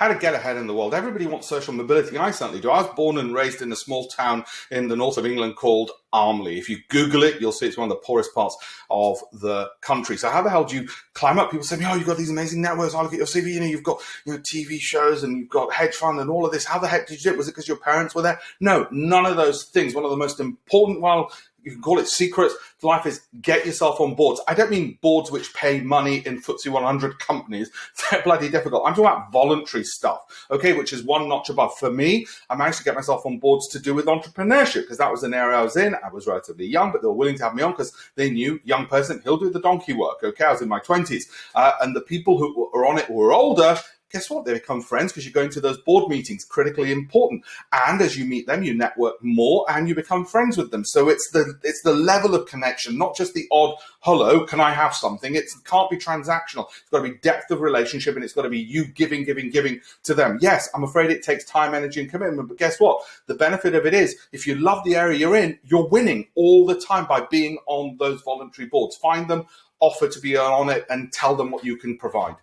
how to get ahead in the world. Everybody wants social mobility. I certainly do. I was born and raised in a small town in the north of England called Armley. If you Google it, you'll see it's one of the poorest parts of the country. So how the hell do you climb up? People say, oh, you've got these amazing networks. I look at your CV, you've got TV shows and you've got hedge fund and all of this. How the heck did you do it? Was it because your parents were there? No, none of those things. One of the most important, you can call it secrets to life, is get yourself on boards. I don't mean boards which pay money in FTSE 100 companies. They're bloody difficult. I'm talking about voluntary stuff, okay, which is one notch above. For me, I managed to get myself on boards to do with entrepreneurship because that was an area I was in. I was relatively young, but they were willing to have me on because they knew, young person, he'll do the donkey work, okay? I was in my 20s. And the people who were on it who were older, guess what? They become friends because you're going to those board meetings, critically important. And as you meet them, you network more and you become friends with them. So it's the level of connection, not just the odd, hello, can I have something? It can't be transactional. It's got to be depth of relationship, and it's got to be you giving to them. Yes, I'm afraid it takes time, energy, and commitment. But guess what? The benefit of it is, if you love the area you're in, you're winning all the time by being on those voluntary boards. Find them, offer to be on it, and tell them what you can provide.